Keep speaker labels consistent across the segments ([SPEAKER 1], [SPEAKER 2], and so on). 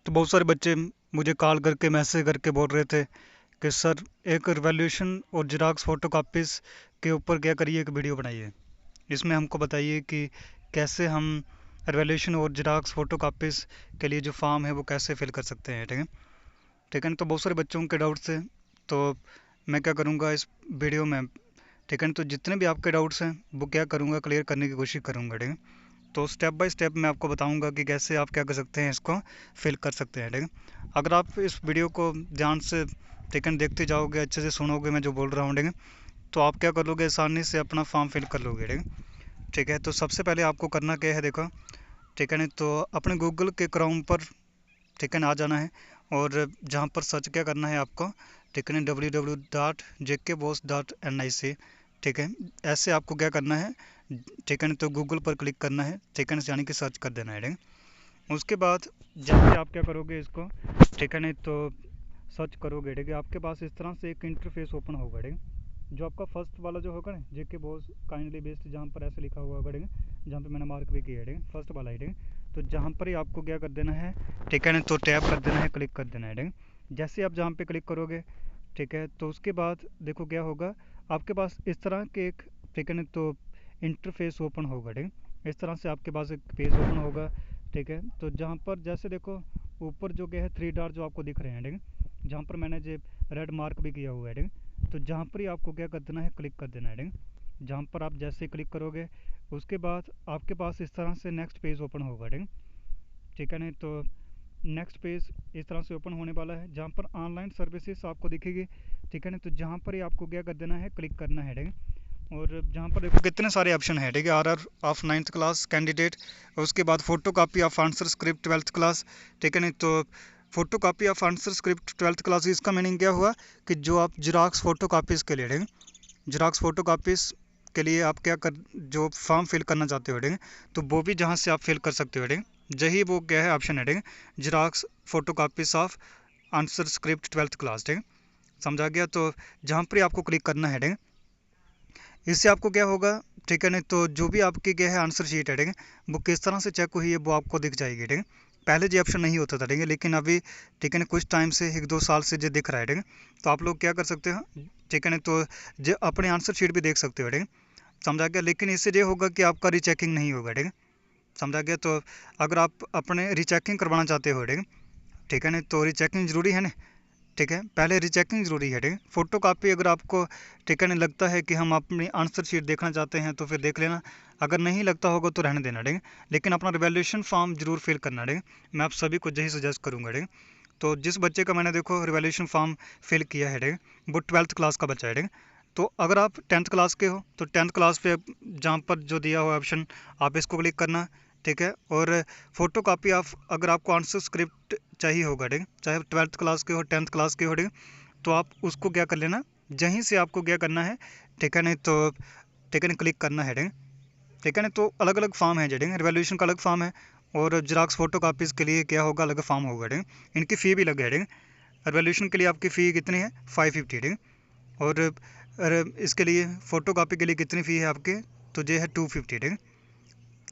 [SPEAKER 1] तो बहुत सारे बच्चे मुझे कॉल करके मैसेज करके बोल रहे थे कि सर एक रिवॉल्यूशन और जेरॉक्स फ़ोटो कॉपीज़ के ऊपर क्या करिए एक वीडियो बनाइए। इसमें हमको बताइए कि कैसे हम रिवॉल्यूशन और जेरॉक्स फ़ोटो कॉपीज़ के लिए जो फॉर्म है वो कैसे फिल कर सकते हैं। ठीक है, ठीक है। तो बहुत सारे बच्चों के डाउट्स हैं, तो मैं क्या करूँगा इस वीडियो में, ठीक है, तो जितने भी आपके डाउट्स हैं वो क्या करूँगा क्लियर करने की कोशिश करूँगा। ठीक है, तो स्टेप बाय स्टेप मैं आपको बताऊंगा कि कैसे आप क्या कर सकते हैं, इसको फिल कर सकते हैं। ठीक है, अगर आप इस वीडियो को ध्यान से ठीक है देखते जाओगे, अच्छे से सुनोगे मैं जो बोल रहा हूँ, ठीक है, तो आप क्या कर लोगे, आसानी से अपना फॉर्म फिल कर लोगे। ठीक है, ठीक है। तो सबसे पहले आपको करना क्या है, देखो, ठीक है, नहीं तो अपने गूगल के क्रोम पर ठीक है आ जाना है, और जहाँ पर सर्च क्या करना है आपको, ठीक है, www.jkboss.nic, ठीक है, ऐसे आपको क्या करना है, ठीक है, तो गूगल पर क्लिक करना है, ठीक है, यानी कि सर्च कर देना है। ठीक है, उसके बाद जैसे आप क्या करोगे इसको, ठीक है, नहीं तो सर्च करोगे, ठीक है, आपके पास इस तरह से एक इंटरफेस ओपन होगा। ठीक है, जो आपका फर्स्ट वाला जो होगा ना, जेके बॉस काइंडली बेस्ड, जहाँ पर ऐसे लिखा हुआ होगा, ठीक है, जहाँ पे मैंने मार्क भी किया है, ठीक है, फर्स्ट वाला है। ठीक है, तो जहाँ पर ही आपको क्या कर देना है, ठीक है, तो टैप कर देना है, क्लिक कर देना है। ठीक है, जैसे आप जहाँ पे क्लिक करोगे, ठीक है, तो उसके बाद देखो क्या होगा, आपके पास इस तरह के एक, ठीक है, तो इंटरफेस ओपन होगा। ठीक है, इस तरह से आपके पास एक पेज ओपन होगा। ठीक है, तो जहाँ पर जैसे देखो ऊपर जो क्या है 3 डॉट जो आपको दिख रहे हैं, ठीक है, जहाँ पर मैंने जो रेड मार्क भी किया हुआ है, ठीक है, तो जहाँ पर ही आपको क्या कर देना है, क्लिक कर देना है। ठीक है, जहाँ पर आप जैसे क्लिक करोगे उसके बाद आपके पास इस तरह से नेक्स्ट पेज ओपन होगा। ठीक है, ठीक है, नहीं तो नेक्स्ट पेज इस तरह से ओपन होने वाला है, जहाँ पर ऑनलाइन सर्विसेज आपको दिखेगी। ठीक है, नहीं तो जहाँ पर ही आपको क्या कर देना है, क्लिक करना है। ठीक है, और जहाँ पर देखो कितने सारे ऑप्शन है, ठीक है, are of 9th class candidate, उसके बाद photo copy of answer script 12th class. ठीक है, नहीं तो photo copy of answer script 12th class, इसका मीनिंग क्या हुआ कि जो आप जेरॉक्स फोटो कॉपीज़ के लिए, ठीक है, जेरॉक्स फोटो कॉपीज़ के लिए आप क्या कर, जो फॉर्म फिल करना चाहते हो, ठीक है, तो वो भी जहाँ से आप फिल कर सकते हो। ठीक है, यही वो क्या है ऑप्शन है, ठीक है, xerox photo copies of answer script 12th class. ठीक है, समझा गया। तो जहाँ पर आपको क्लिक करना है, ठीक है, इससे आपको क्या होगा, ठीक है, नहीं तो जो भी आपकी क्या है आंसर शीट है, ठीक है, वो किस तरह से चेक हुई है वो आपको दिख जाएगी। ठीक है, पहले जो ऑप्शन नहीं होता था, ठीक है, लेकिन अभी ठीक है ना कुछ टाइम से 1-2 साल से जो दिख रहा है, ठीक है, तो आप लोग क्या कर सकते हो, ठीक है ना, तो जो अपने आंसर शीट भी देख सकते हो। ठीक है, समझा गया। लेकिन इससे ये होगा कि आपका रीचेकिंग नहीं होगा। ठीक है, समझा गया। तो अगर आप अपने रीचेकिंग करवाना चाहते हो, ठीक है, ठीक है ना, तो रीचेकिंग ज़रूरी है ना, ठीक है, पहले रीचेकिंग ज़रूरी है। ठीक है, फ़ोटो कापी अगर आपको ठीक है नहीं लगता है कि हम अपनी आंसर शीट देखना चाहते हैं तो फिर देख लेना, अगर नहीं लगता होगा तो रहने देना। ठीक है, लेकिन अपना रिवैल्यूएशन फॉर्म जरूर फिल करना। ठीक है, मैं आप सभी को यही सजेस्ट करूँगा। ठीक है, तो जिस बच्चे का मैंने देखो रिवैल्यूएशन फॉर्म फिल किया है, ठीक है, वो 12th क्लास का बच्चा है। ठीक है, तो अगर आप 10th क्लास के हो तो 10th क्लास पे जहाँ पर जो दिया हुआ ऑप्शन आप इसको क्लिक करना। ठीक है, और फोटो कापी ऑफ, अगर आपको आंसर स्क्रिप्ट चाहिए होगा, ठीक है, चाहे 12th क्लास के हो 10th क्लास के हो, ठीक है, तो आप उसको क्या कर लेना, यहीं से आपको क्या करना है, ठीक है, नहीं तो ठीक है, नहीं क्लिक करना है। ठीक है, ठीक है, नहीं तो अलग अलग फॉर्म है, ठीक है, रिवॉल्यूशन का अलग फॉर्म है, और जेरॉक्स फोटो कापीज़ के लिए क्या होगा, अलग फॉर्म होगा। ठीक है, इनकी फ़ी भी अलग है। ठीक है, रिवॉल्यूशन के लिए आपकी फ़ी कितनी है, 550। ठीक है, और इसके लिए फ़ोटो कापी के लिए कितनी फ़ी है आपके, तो ये है 250। ठीक है,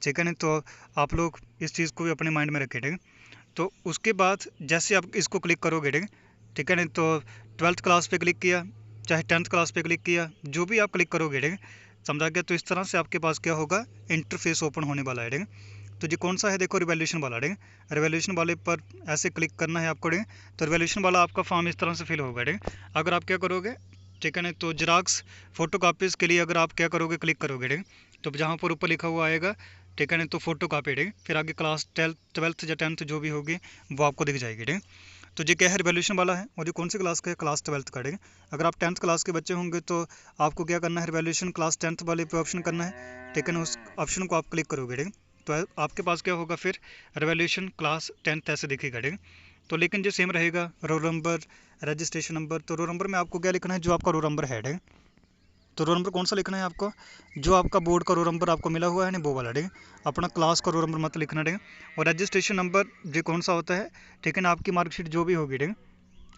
[SPEAKER 1] ठीक है, नहीं तो आप लोग इस चीज़ को भी अपने माइंड में रखें। ठीक है, तो उसके बाद जैसे आप इसको क्लिक करोगे, ठीक है, ठीक है, नहीं तो 12th क्लास पे क्लिक किया, चाहे 10th क्लास पे क्लिक किया, जो भी आप क्लिक करोगे, ठीक है, समझा गया। तो इस तरह से आपके पास क्या होगा, इंटरफेस ओपन होने वाला है। ठीक है, तो ये कौन सा है, देखो रिवॉल्यूशन वाला। ठीक है, रिवॉल्यूशन वाले पर ऐसे क्लिक करना है आपको। ठीक है, तो रिवॉल्यूशन वाला आपका फॉर्म इस तरह से फिल होगा। ठीक है, अगर आप क्या करोगे, ठीक है, नहीं तो जेरॉक्स फोटो कापीज़ के लिए अगर आप क्या करोगे, क्लिक करोगे, ठीक है, तो जहाँ पर ऊपर लिखा हुआ आएगा, ठीक है, नहीं तो फोटो कापी, ठीक है, फिर आगे क्लास 12th या 10th जो भी होगी वो आपको दिख जाएगी। ठीक है, तो ये क्या है, रिवॉल्यूशन वाला है, और ये कौन सी क्लास का है, क्लास 12th का। ठीक है, अगर आप 10th क्लास के बच्चे होंगे तो आपको क्या करना है, रिवॉल्यूशन क्लास 10th वाले पे ऑप्शन करना है। ठीक है ना, उस ऑप्शन को आप क्लिक करोगे, ठीक है, तो आपके पास क्या होगा, फिर रिवॉल्यूशन क्लास 10th ऐसे दिखेगा। ठीक है, तो लेकिन जो सेम रहेगा, रोल नंबर, रजिस्ट्रेशन नंबर, तो रोल नंबर में आपको क्या लिखना है, जो आपका रोल नंबर है। ठीक है, तो रोल नंबर कौन सा लिखना है आपको, जो आपका बोर्ड का रोल नंबर आपको मिला हुआ है ना वो वाला। ठीक है, अपना क्लास का रोल नंबर मत लिखना। ठीक है, और रजिस्ट्रेशन नंबर ये कौन सा होता है, ठीक है ना, आपकी मार्कशीट जो भी होगी, ठीक है,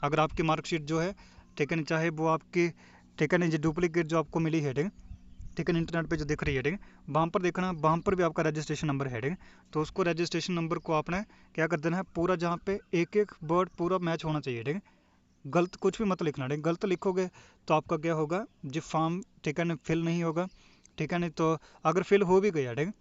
[SPEAKER 1] अगर आपकी मार्कशीट जो है, ठीक है ना, चाहे वो आपकी, ठीक है ना, जो डुप्लीकेट जो आपको मिली है, ठीक है, ठीक है, इंटरनेट पे जो दिख रही है, ठीक है, वहाँ पर देखना, वहाँ पर भी आपका रजिस्ट्रेशन नंबर है, ठीक है। तो उसको रजिस्ट्रेशन नंबर को आपने क्या कर देना है, पूरा जहाँ पे एक एक वर्ड पूरा मैच होना चाहिए, ठीक है। गलत कुछ भी मत लिखना, ठीक है। गलत लिखोगे तो आपका क्या होगा, जो फॉर्म, ठीक है ना, फिल नहीं होगा, ठीक है। नहीं तो अगर फिल हो भी गया, ठीक है,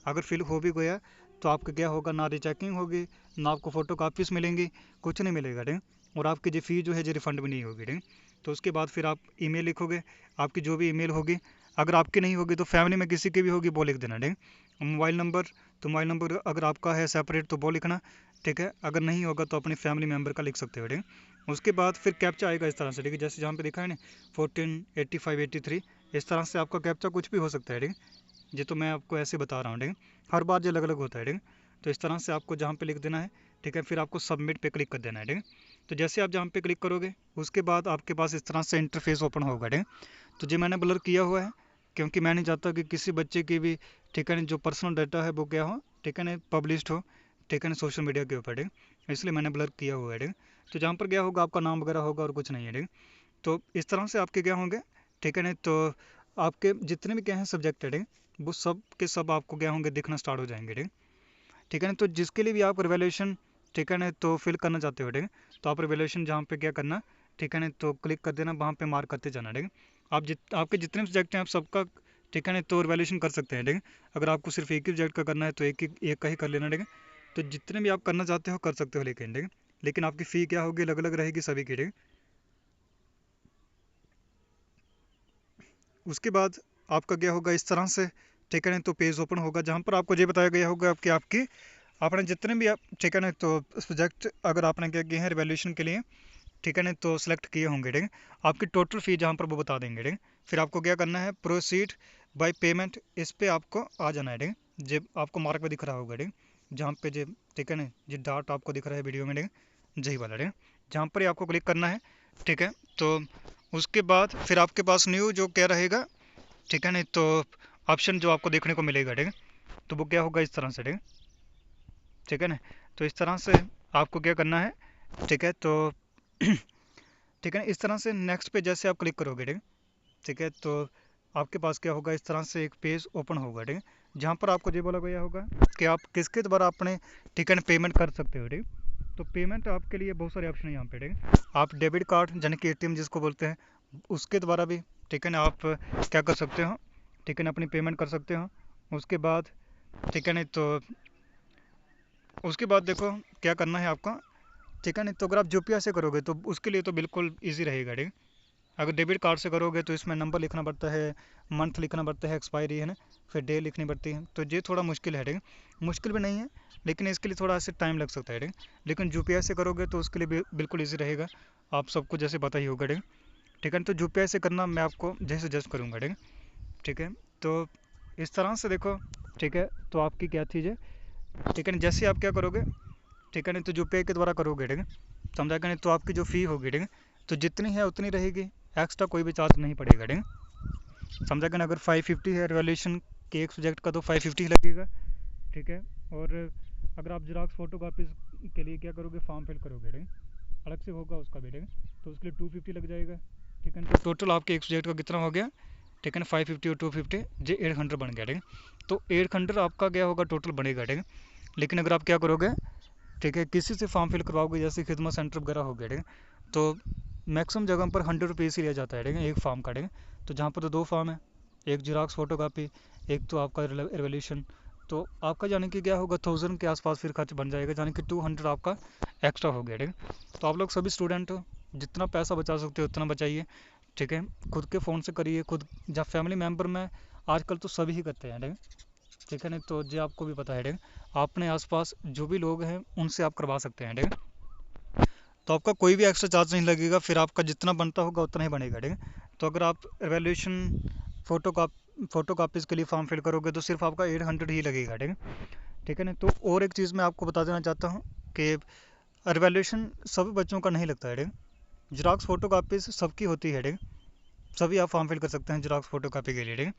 [SPEAKER 1] अगर फिल हो भी गया तो आपका क्या होगा, ना रिचेकिंग होगी, ना आपको फ़ोटो कापीस मिलेंगी, कुछ नहीं मिलेगा, ठीक है। और आपकी जो फ़ी जो है जो रिफ़ंड भी नहीं होगी, ठीक है। तो उसके बाद फिर आप ईमेल लिखोगे, आपकी जो भी ईमेल होगी, अगर आपकी नहीं होगी तो फैमिली में किसी की भी होगी वो लिख देना, ठीक है। मोबाइल नंबर, तो मोबाइल नंबर अगर आपका है सेपरेट तो वो लिखना, ठीक है। अगर नहीं होगा तो अपने फैमिली मेम्बर का लिख सकते हो, ठीक है। उसके बाद फिर कैप्चा आएगा इस तरह से, ठीक है, जैसे जहाँ पे लिखा है ना 148583, इस तरह से आपका कैप्चा कुछ भी हो सकता है, ठीक है। ये तो मैं आपको ऐसे बता रहा हूँ, ठीक है, हर बार ये अलग अलग होता है, ठीक है। तो इस तरह से आपको जहाँ पे लिख देना है, ठीक है, फिर आपको सबमिट पे क्लिक कर देना है, ठीक है। तो जैसे आप जहाँ पे क्लिक करोगे उसके बाद आपके पास इस तरह से इंटरफेस ओपन होगा, ठीक है। तो जो मैंने ब्लर किया हुआ है क्योंकि मैं नहीं चाहता कि किसी बच्चे की भी, ठीक है ना, जो पर्सनल डाटा है वो क्या हो, ठीक है ना, पब्लिश्ड हो, ठीक है ना, सोशल मीडिया के ऊपर, ठीक है, इसलिए मैंने ब्लर किया हुआ है, ठीक है। तो जहाँ पर क्या होगा आपका नाम वगैरह होगा और कुछ नहीं है, ठीक है। तो इस तरह से आपके क्या होंगे, ठीक है ना, तो आपके जितने भी क्या हैं सब्जेक्ट है, ठीक है, वो सब के सब आपको क्या होंगे, दिखना स्टार्ट हो जाएंगे, ठीक है। ठीक है ना, तो जिसके लिए भी आप रिवैल्यूएशन, ठीक है ना, तो फिल करना चाहते हो, ठीक है, तो आप रिवैल्यूएशन जहाँ पे क्या करना, ठीक है ना, तो क्लिक कर देना, वहाँ पे मार्क करते जाना, ठीक है। आपके जितने सब्जेक्ट हैं आप सबका, ठीक है ना, तो रिवैल्यूएशन कर सकते हैं, ठीक है। अगर आपको सिर्फ एक ही सब्जेक्ट का करना है तो एक का ही कर लेना, ठीक है। तो जितने भी आप करना चाहते हो कर सकते हो, लेकिन ठीक है, लेकिन आपकी फ़ी क्या होगी, अलग अलग रहेगी सभी की, ठीक है। उसके बाद आपका क्या होगा इस तरह से, ठीक है ना, तो पेज ओपन होगा जहाँ पर आपको ये बताया गया होगा कि आपकी आपने जितने भी आप, ठीक है ना, तो प्रोजेक्ट अगर आपने क्या किए हैं रिवैल्यूएशन के लिए, ठीक है ना, तो सेलेक्ट किए होंगे, ठीक है, आपकी टोटल फ़ी जहाँ पर वो बता देंगे, ठीक है। फिर आपको क्या करना है, प्रोसीड बाय पेमेंट, इस पर आपको आ जाना है, ठीक है। जब आपको मार्क पे दिख रहा होगा, ठीक है, जहाँ पे जो, ठीक है ना, जो डाट आपको दिख रहा है वीडियो में, ठीक है, यही वाला, ठीक है, जहाँ पर ही आपको क्लिक करना है, ठीक है। तो उसके बाद फिर आपके पास न्यू जो क्या रहेगा, ठीक है ना, तो ऑप्शन जो आपको देखने को मिलेगा, ठीक है, तो वो क्या होगा इस तरह से, ठीक है, ठीक है ना। तो इस तरह से आपको क्या करना है, ठीक है, तो ठीक है ना, इस तरह से नेक्स्ट पे जैसे आप क्लिक करोगे, ठीक है, ठीक है, तो आपके पास क्या होगा, इस तरह से एक पेज ओपन होगा, ठीक है, जहाँ पर आपको ये बोला गया होगा कि आप किसके द्वारा अपने, ठीक है ना, पेमेंट कर सकते हो, ठीक है। तो पेमेंट आपके लिए बहुत सारे ऑप्शन है यहाँ पे, ठीक है। आप डेबिट कार्ड यानी कि एटीएम जिसको बोलते हैं, उसके द्वारा भी, ठीक है ना, आप क्या कर सकते हो, ठीक है ना, अपनी पेमेंट कर सकते हो। उसके बाद, ठीक है ना, तो उसके बाद देखो क्या करना है आपका, ठीक है ना, तो अगर आप यूपीआई से करोगे तो उसके लिए तो बिल्कुल ईजी रहेगा, ठीक है। अगर डेबिट कार्ड से करोगे तो इसमें नंबर लिखना पड़ता है, मंथ लिखना पड़ता है, एक्सपायरी है ना, फिर डे लिखनी पड़ती है, तो ये थोड़ा मुश्किल है, ठीक है, मुश्किल भी नहीं है, लेकिन इसके लिए थोड़ा ऐसे टाइम लग सकता है, ठीक है। लेकिन यूपीआई से करोगे तो उसके लिए बिल्कुल ईजी रहेगा, आप सबको जैसे पता ही होगा, ठीक है। ठीक है, तो यूपीआई से करना मैं आपको जैसे सजेस्ट करूँगा, ठीक है, ठीक है। तो इस तरह से देखो, ठीक है, तो आपकी क्या चीज़ है, ठीक है ना, जैसे आप क्या करोगे, ठीक है ना, तो यूपीआई के द्वारा करोगे, ठीक है, समझा कि नहीं, तो आपकी जो फ़ी होगी, ठीक है, तो जितनी है उतनी रहेगी, एक्स्ट्रा कोई भी चार्ज नहीं पड़ेगा, ठीक है, समझा कि ना। अगर 550 है रिवॉल्यूशन के एक सब्जेक्ट का तो 550 ही लगेगा, ठीक है। और अगर आप जेरॉक्स फोटो कापीज के लिए क्या करोगे, फॉर्म फिल करोगे, ठीक है, अलग से होगा उसका भी, ठीक है, तो उसके लिए 250 लग जाएगा, ठीक है। तो टोटल आपके एक सब्जेक्ट का कितना हो गया, ठीक है ना, 550 और 250 जे 800 बन गया, ठीक है। तो 800 आपका क्या होगा टोटल बनेगा, ठीक है। लेकिन अगर आप क्या करोगे, ठीक है, किसी से फॉर्म फिल करवाओगे जैसे खिदमत सेंटर वगैरह हो गया, ठीक है, तो मैक्सिमम जगह पर 100 रुपीज़ ही लिया जाता है, ठीक है, एक फॉर्म का, ठीक है। तो जहाँ पर तो दो फॉर्म है, एक जेरॉक्स फोटो कापी, एक तो आपका रिवोल्यूशन, तो आपका यानी कि क्या होगा 1000 के आसपास फिर खर्च बन जाएगा, यानी कि 200 आपका एक्स्ट्रा हो गया, ठीक है। तो आप लोग सभी स्टूडेंट हो, जितना पैसा बचा सकते हो उतना बचाइए, ठीक है, खुद के फ़ोन से करिए, खुद जब फैमिली मेम्बर में आजकल तो सभी ही करते हैं, ठीक है, ठीक है ना। तो जो आपको भी पता है, ठीक है, अपने आसपास जो भी लोग हैं उनसे आप करवा सकते हैं, ठीक है। तो आपका कोई भी एक्स्ट्रा चार्ज नहीं लगेगा, फिर आपका जितना बनता होगा उतना ही बनेगा, ठीक है। तो अगर आप एवेल्यूशन फ़ोटो कापीज़ के लिए फॉर्म फिल करोगे तो सिर्फ आपका 800 ही लगेगा, ठीक है, ठीक है ना। तो और एक चीज़ मैं आपको बता देना चाहता हूँ कि एवेल्यूशन सभी बच्चों का नहीं लगता है, ठीक है, जेरॉक्स फ़ोटो कापीज़ सबकी होती है, ठीक है, सभी आप फॉर्म फिल कर सकते हैं जेरॉक्स फ़ोटो कापी के लिए, ठीक है।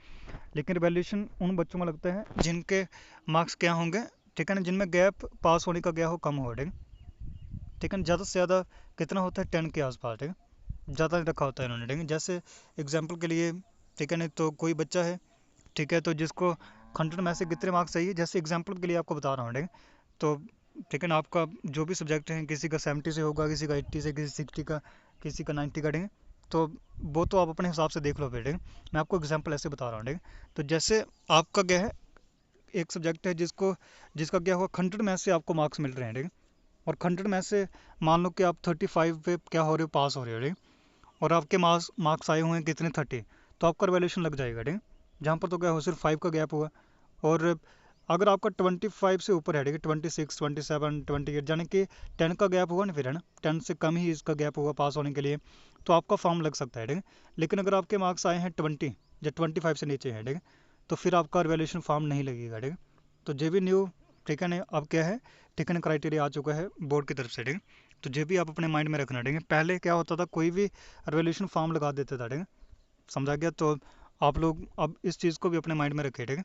[SPEAKER 1] लेकिन एवेल्यूशन उन बच्चों का लगता है जिनके मार्क्स क्या होंगे, ठीक है ना, जिनमें गैप पास होने का क्या हो कम हो, ठीक है, ठीक है। ज़्यादा से ज़्यादा कितना होता है 10 के आसपास, ठीक है, ज़्यादा नहीं रखा होता है इन्होंने, ठीक है। जैसे एग्जांपल के लिए, ठीक है। नहीं तो कोई बच्चा है, ठीक है, तो जिसको 100 में से कितने मार्क्स चाहिए, जैसे एग्जांपल के लिए आपको बता रहा हूँ, ठीक है। तो ठीक है ना, आपका जो भी सब्जेक्ट है, किसी का 70 से होगा, किसी का 80 से, किसी 60 का, किसी का 90 का, ठीक है। तो वो तो आप अपने हिसाब से देख लो फिर, ठीक है। मैं आपको एग्जांपल ऐसे बता रहा हूँ, ठीक है। तो जैसे आपका क्या है, एक सब्जेक्ट है जिसका क्या होगा, 100 में से आपको मार्क्स मिल रहे हैं, ठीक है। और 100 में से मान लो कि आप 35 पे क्या हो रहे हो, पास हो रहे हो, ठीक है। और आपके मार्क्स आए हुए हैं कितने, 30, तो आपका रिवैल्यूएशन लग जाएगा, ठीक है। जहाँ पर तो क्या हो, सिर्फ 5 का गैप हुआ। और अगर आपका 25 से ऊपर है, ठीक है, 26, 27, 28, यानी कि 10 का गैप हुआ ना, फिर है ना, 10 से कम ही इसका गैप होगा पास होने के लिए, तो आपका फॉर्म लग सकता है, ठीक है। लेकिन अगर आपके मार्क्स आए हैं 20 या 25 से नीचे है, ठीक है, तो फिर आपका रिवैल्यूएशन फॉर्म नहीं लगेगा, ठीक है। तो जे भी न्यू, ठीक है ना, अब क्या है, ठीक है ना, क्राइटेरिया आ चुका है बोर्ड की तरफ से, ठीक है। तो जे भी आप अपने माइंड में रखना, ठीक है। पहले क्या होता था, कोई भी रिवैल्यूएशन फॉर्म लगा देता था, ठीक है, समझा गया। तो आप लोग अब इस चीज़ को भी अपने माइंड में रखें, ठीक है।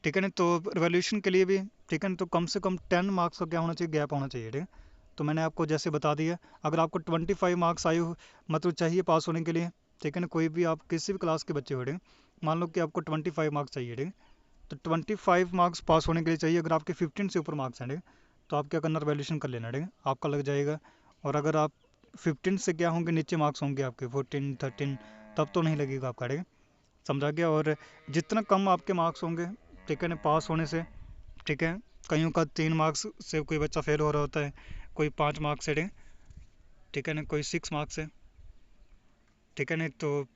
[SPEAKER 1] ठीक है ना, तो रिवॉल्यूशन के लिए भी, ठीक है ना, तो कम से कम 10 मार्क्स का क्या होना चाहिए, गैप होना चाहिए, ठीक है। तो मैंने आपको जैसे बता दिया, अगर आपको 25 मार्क्स आए हो, मतलब चाहिए पास होने के लिए, ठीक है ना, कोई भी आप किसी भी क्लास के बच्चे हो, ठीक है, मान लो कि आपको 25 मार्क्स चाहिए, ठीक है। तो 25 मार्क्स पास होने के लिए चाहिए, अगर आपके 15 से ऊपर मार्क्स हैं, ठीक है, तो आप क्या करना, रिवॉल्यूशन कर लेना, ठीक है, आपका लग जाएगा। और अगर आप 15 से क्या होंगे, नीचे मार्क्स होंगे आपके 14, 13, तब तो नहीं लगेगा आपका, ठीक है, समझा गया। और जितना कम आपके मार्क्स होंगे, ठीक है ना, पास होने से, ठीक है, कईयों का 3 मार्क्स से कोई बच्चा फेल हो रहा होता है, कोई 5 मार्क्स से, ठीक है ना, कोई 6 मार्क्स से, ठीक है ना। तो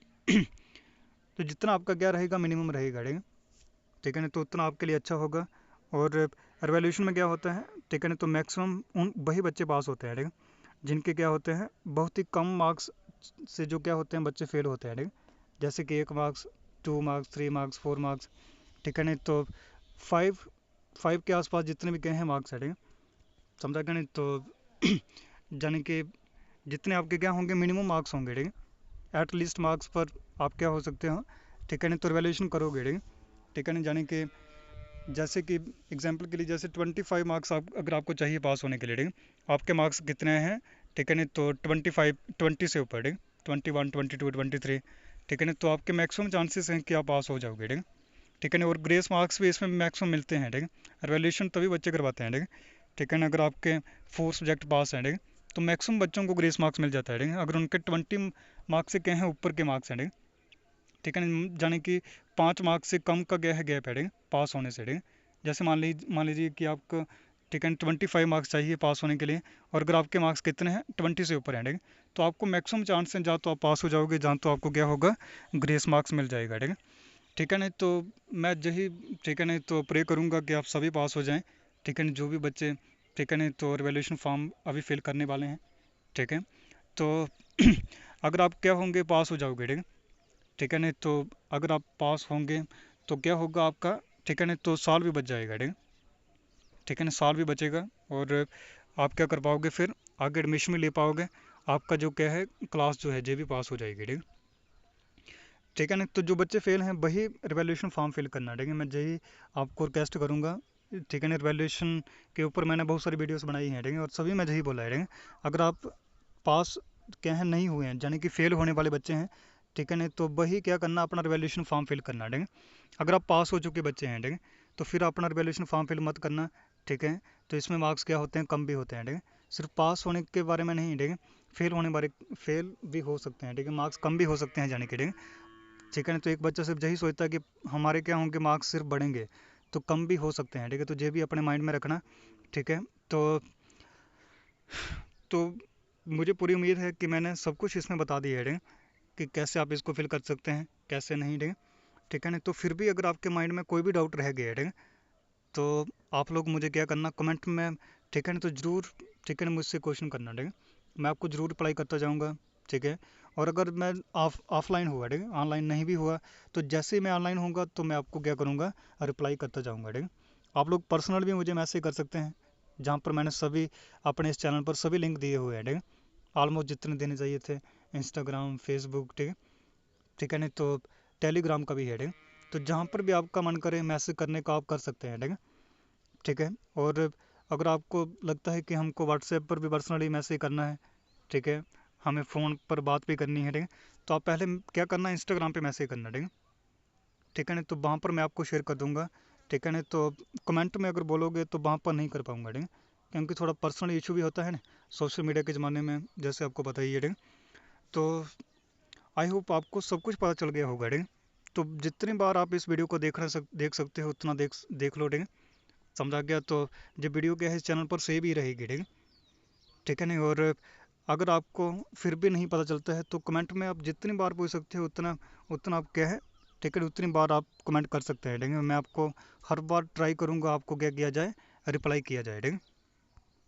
[SPEAKER 1] जितना आपका क्या रहेगा, मिनिमम रहेगा, ठीक है ना, तो उतना आपके लिए अच्छा होगा। और रिवॉल्यूशन में क्या होता है, ठीक है ना, तो मैक्सिमम उन वही बच्चे पास होते हैं, ठीक है, जिनके क्या होते हैं, बहुत ही कम मार्क्स से जो क्या होते हैं, बच्चे फेल होते हैं, ठीक है। जैसे कि 1 मार्क्स, 2 मार्क्स, 3 मार्क्स, 4 मार्क्स, ठीक है नहीं, तो 5 के आसपास जितने भी गए हैं मार्क्स है, ठीक है, समझा क्या नहीं। तो यानी कि जितने आपके क्या होंगे, मिनिमम मार्क्स होंगे, ठीक है, एट लीस्ट मार्क्स पर आप क्या हो सकते हो, ठीक है नहीं, तो रिवैल्यूएशन करोगे, ठीक है नहीं, यानी कि जैसे कि एग्जांपल के लिए, जैसे 25 मार्क्स आप अगर आपको चाहिए पास होने के लिए, ठीक है, आपके मार्क्स कितने हैं, ठीक है नहीं, तो 25, 20 से ऊपर, ठीक है, 21, 22, 23, ठीक है ना, तो आपके मैक्सिमम चांसेस हैं कि आप पास हो जाओगे, ठीक है। ठीक है ना, और ग्रेस मार्क्स भी इसमें मैक्सिमम मिलते हैं, ठीक है। रिवैल्यूएशन तभी बच्चे करवाते हैं, ठीक है। ठीक है ना, अगर आपके 4 सब्जेक्ट पास हैं, ठीक है, तो मैक्सिमम बच्चों को ग्रेस मार्क्स मिल जाता है, ठीक है, अगर उनके 20 मार्क्स से क्या है, ऊपर के मार्क्स हैं, ठीक है। ठीक है ना, यानी कि 5 मार्क्स से कम का गया है, गैप है, ठीक है, पास होने से, ठीक है। जैसे मान लीजिए कि आपको, ठीक है, 25 मार्क्स चाहिए पास होने के लिए, और अगर आपके मार्क्स कितने हैं, 20 से ऊपर हैं, ठीक है, तो आपको मैक्सिमम चांस हैं, जहाँ तो आप पास हो जाओगे, जहाँ तो आपको क्या होगा, ग्रेस मार्क्स मिल जाएगा, ठीक है। ठीक है नहीं, तो मैं यही, ठीक है नहीं, तो प्रे करूँगा कि आप सभी पास हो जाएं, ठीक है नहीं, जो भी बच्चे, ठीक है नहीं, तो रिवैल्यूएशन फॉर्म अभी फिल करने वाले हैं, ठीक है। तो अगर आप क्या होंगे, पास हो जाओगे, ठीक है। ठीक है नहीं, तो अगर आप पास होंगे तो क्या होगा आपका, ठीक है नहीं, तो साल भी बच जाएगा, ठीक है। ठीक है ना, साल भी बचेगा। और आप क्या कर पाओगे, फिर आगे एडमिशन भी ले पाओगे, आपका जो क्या है, क्लास जो है जे भी पास हो जाएगी, ठीक है। ठीक है ना, तो जो बच्चे फेल हैं वही रिवैल्यूएशन फॉर्म फिल करना, ठीक है, मैं यही आपको रिक्वेस्ट करूँगा। ठीक है ना, रिवैल्यूएशन के ऊपर मैंने बहुत सारी वीडियोस बनाई हैं, ठीक है, और सभी में यही बोला है, ठीक है। अगर आप पास क्या है, नहीं हुए हैं, यानी कि फेल होने वाले बच्चे हैं, ठीक है ना, तो वही क्या करना, अपना रिवैल्यूएशन फॉर्म फिल करना, ठीक है। अगर आप पास हो चुके बच्चे हैं, ठीक है, तो फिर अपना रिवैल्यूएशन फॉर्म फिल मत करना, ठीक है। तो इसमें मार्क्स क्या होते हैं, कम भी होते हैं, ठीक है। सिर्फ पास होने के बारे में नहीं, ठीक है, फेल भी हो सकते हैं, ठीक है, मार्क्स कम भी हो सकते हैं, जाने के, ठीक है। ठीक है ना, तो एक बच्चा सिर्फ यही सोचता है कि हमारे क्या होंगे, मार्क्स सिर्फ बढ़ेंगे, तो कम भी हो सकते हैं, ठीक है, तो ये भी अपने माइंड में रखना, ठीक है। तो मुझे पूरी उम्मीद है कि मैंने सब कुछ इसमें बता दिया है, ठीक है, कि कैसे आप इसको फिल कर सकते हैं, कैसे नहीं, ठीक है। ठीक है ना, तो फिर भी अगर आपके माइंड में कोई भी डाउट रह गया है, ठीक है, तो आप लोग मुझे क्या करना, कमेंट में, ठीक है ना, तो ज़रूर, ठीक है ना, मुझसे क्वेश्चन करना, ठीक है, मैं आपको ज़रूर रिप्लाई करता जाऊँगा, ठीक है। और अगर मैं ऑफलाइन हुआ, ठीक है, ऑनलाइन नहीं भी हुआ, तो जैसे ही मैं ऑनलाइन होऊंगा तो मैं आपको क्या करूँगा, रिप्लाई करता जाऊँगा, ठीक है। आप लोग पर्सनल भी मुझे मैसेज कर सकते हैं, जहाँ पर मैंने सभी अपने इस चैनल पर सभी लिंक दिए हुए हैं, ठीक है, ऑलमोस्ट जितने देने चाहिए थे, इंस्टाग्राम, फेसबुक, ठीक है। ठीक है नहीं, तो टेलीग्राम का भी है, ठीक है। तो जहाँ पर भी आपका मन करे मैसेज करने का, आप कर सकते हैं, ठीक है। ठीक है। और अगर आपको लगता है कि हमको व्हाट्सएप पर भी पर्सनली मैसेज करना है, ठीक है, हमें फ़ोन पर बात भी करनी है, ठीक है, तो आप पहले क्या करना, इंस्टाग्राम पे मैसेज करना, ठीक है। ठीक है ना। तो वहाँ पर मैं आपको शेयर कर दूँगा, ठीक है ना। तो कमेंट में अगर बोलोगे तो वहाँ पर नहीं कर पाऊँगा, ठीक है, क्योंकि थोड़ा पर्सनल इशू भी होता है ना सोशल मीडिया के ज़माने में, जैसे आपको पता ही है, ठीक है। तो आई होप आपको सब कुछ पता चल गया होगा, ठीक है। तो जितनी बार आप इस वीडियो को देख सकते हो उतना देख लो, ठीक है। समझा गया। तो जो वीडियो क्या है इस चैनल पर सेव ही रहेगी, ठीक है, ठीक है नहीं। और अगर आपको फिर भी नहीं पता चलता है तो कमेंट में आप जितनी बार पूछ सकते हो उतना उतना आप क्या है, ठीक है, उतनी बार आप कमेंट कर सकते हैं, ठीक है। मैं आपको हर बार ट्राई करूँगा आपको क्या किया जाए, रिप्लाई किया जाए, ठीक है।